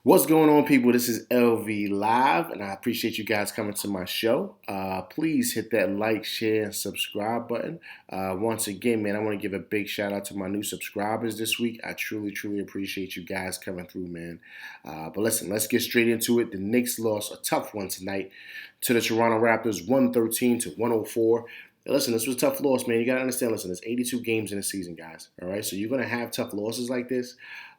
What's going on, people? This is LV Live, and I appreciate you guys coming to my show. Please hit that like, share, and subscribe button. Once again, man, I want to give a big shout out to my new subscribers this week. I truly, truly appreciate you guys coming through, man. But listen, let's get straight into it. The Knicks lost a tough one tonight to the Toronto Raptors, 113 to 104. Listen, this was a tough loss, man. You got to understand, listen, there's 82 games in a season, guys. All right, so you're going to have tough losses like this.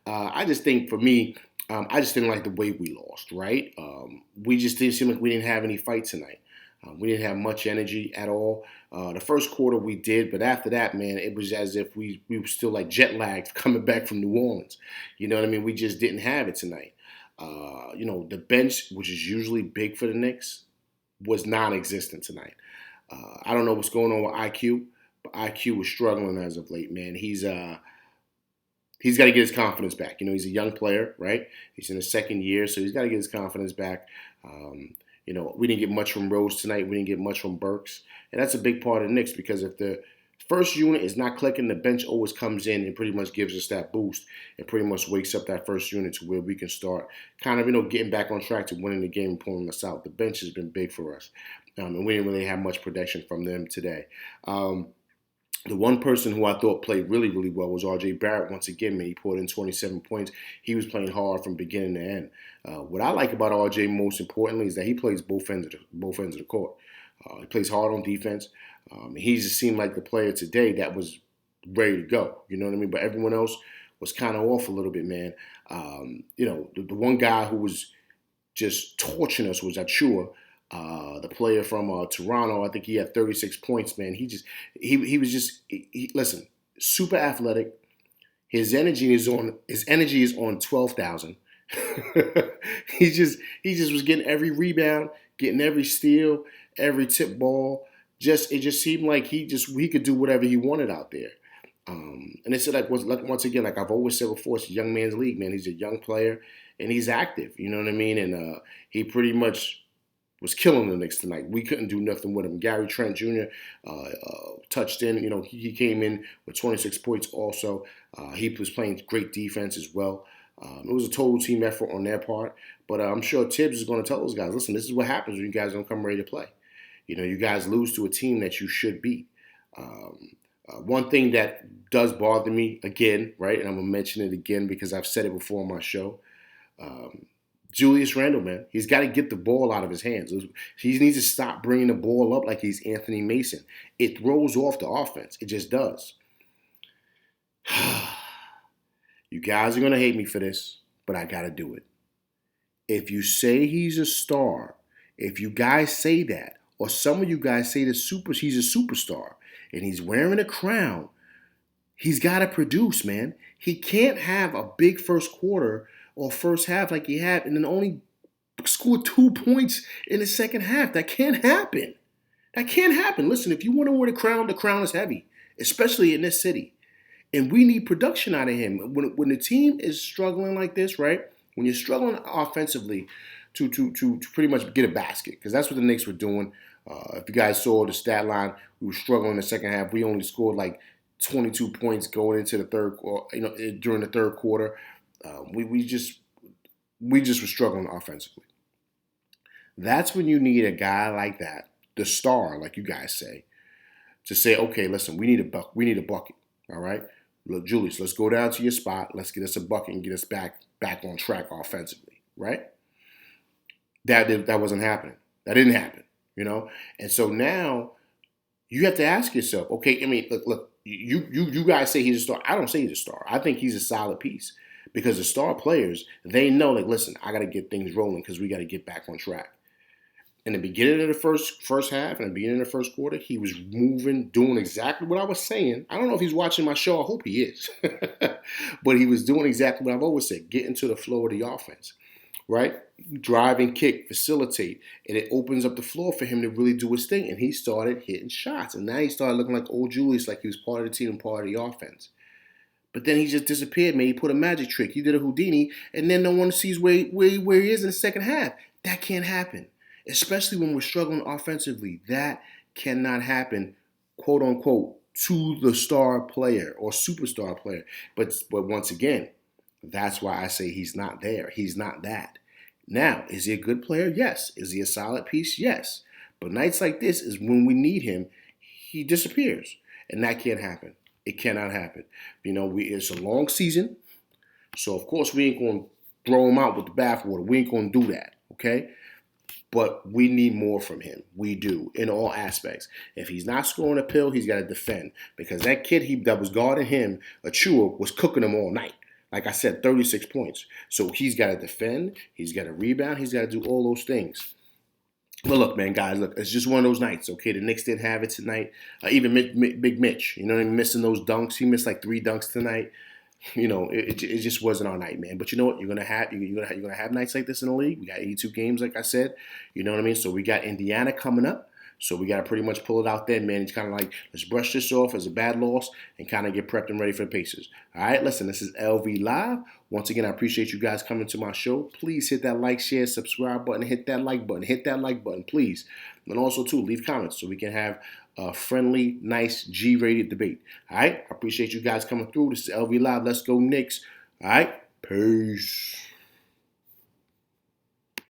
I just think, for me, I just didn't like the way we lost, right? We just didn't seem like we didn't have any fight tonight. We didn't have much energy at all. The first quarter we did, but after that, man, it was as if we were still like jet lagged coming back from New Orleans. You know what I mean? We just didn't have it tonight. The bench, which is usually big for the Knicks, was non-existent tonight. I don't know what's going on with IQ, but IQ was struggling as of late, man. He's got to get his confidence back. You know, he's a young player, right? He's in his second year, so he's got to get his confidence back. We didn't get much from Rose tonight. We didn't get much from Burks. And that's a big part of the Knicks because if the first unit is not clicking, the bench always comes in and pretty much gives us that boost and pretty much wakes up that first unit to where we can start kind of, getting back on track to winning the game and pulling us out. The bench has been big for us. And we didn't really have much production from them today. The one person who I thought played really, really well was R.J. Barrett. Once again, man, he poured in 27 points. He was playing hard from beginning to end. What I like about R.J. most importantly is that he plays both ends of the court. He plays hard on defense. He just seemed like the player today that was ready to go. You know what I mean? But everyone else was kind of off a little bit, man. The one guy who was just torching us was Achua. The player from Toronto, I think he had 36 points, man. Listen, super athletic. His energy is on 12,000. he just was getting every rebound, getting every steal, every tip ball. It just seemed like he could do whatever he wanted out there. And it's once again, like I've always said before, it's a young man's league, man. He's a young player and he's active. You know what I mean? And he pretty much was killing the Knicks tonight. We couldn't do nothing with him. Gary Trent Jr. Touched in. He came in with 26 points also. He was playing great defense as well. It was a total team effort on their part. But I'm sure Tibbs is going to tell those guys, listen, this is what happens when you guys don't come ready to play. You guys lose to a team that you should beat. One thing that does bother me, again, right, and I'm going to mention it again because I've said it before on my show, Julius Randle, man, he's got to get the ball out of his hands. He needs to stop bringing the ball up like he's Anthony Mason. It throws off the offense. It just does. You guys are going to hate me for this, but I got to do it. If you say he's a star, if you guys say that, or some of you guys say he's a superstar, and he's wearing a crown, he's got to produce, man. He can't have a big first quarter or first half like he had and then only score 2 points in the second half. That can't happen. That can't happen. Listen, if you want to win the crown is heavy, especially in this city. And we need production out of him. When the team is struggling like this, right? When you're struggling offensively to pretty much get a basket, because that's what the Knicks were doing. If you guys saw the stat line, we were struggling in the second half. We only scored like 22 points going into the third quarter, during the third quarter. We just were struggling offensively. That's when you need a guy like that, the star, like you guys say, to say, okay, listen, we need a bucket. All right, look, Julius, let's go down to your spot. Let's get us a bucket and get us back on track offensively. Right? That wasn't happening. That didn't happen. And so now you have to ask yourself, okay, I mean, look, you guys say he's a star. I don't say he's a star. I think he's a solid piece. Because the star players, they know, like, listen, I got to get things rolling because we got to get back on track. In the beginning of the first half, in the beginning of the first quarter, he was moving, doing exactly what I was saying. I don't know if he's watching my show. I hope he is. But he was doing exactly what I've always said, get into the flow of the offense, right? Drive and kick, facilitate, and it opens up the floor for him to really do his thing. And he started hitting shots. And now he started looking like old Julius, like he was part of the team and part of the offense. But then he just disappeared, man. He put a magic trick. He did a Houdini, and then no one sees where he is in the second half. That can't happen, especially when we're struggling offensively. That cannot happen, quote unquote, to the star player or superstar player. But once again, That's why I say he's not there. He's not that. Now, is he a good player? Yes. Is he a solid piece? Yes. But nights like this is when we need him, he disappears. And that can't happen. It cannot happen. It's a long season. So, of course, we ain't going to throw him out with the bathwater. We ain't going to do that. Okay? But we need more from him. We do, in all aspects. If he's not scoring a pill, he's got to defend. Because that kid that was guarding him, Achua, was cooking him all night. Like I said, 36 points. So he's got to defend. He's got to rebound. He's got to do all those things. But look, man, guys, look, it's just one of those nights, okay? The Knicks didn't have it tonight. Even Big Mitch, missing those dunks. He missed like 3 dunks tonight. It just wasn't our night, man. But you know what? You're gonna have nights like this in the league. We got 82 games, like I said. You know what I mean? So we got Indiana coming up. So we got to pretty much pull it out there, man. It's kind of like, let's brush this off as a bad loss and kind of get prepped and ready for the Pacers. All right, listen, this is LV Live. Once again, I appreciate you guys coming to my show. Please hit that like, share, subscribe button, hit that like button. Hit that like button, please. And also, too, leave comments so we can have a friendly, nice, G-rated debate. All right, I appreciate you guys coming through. This is LV Live. Let's go Knicks. All right, peace.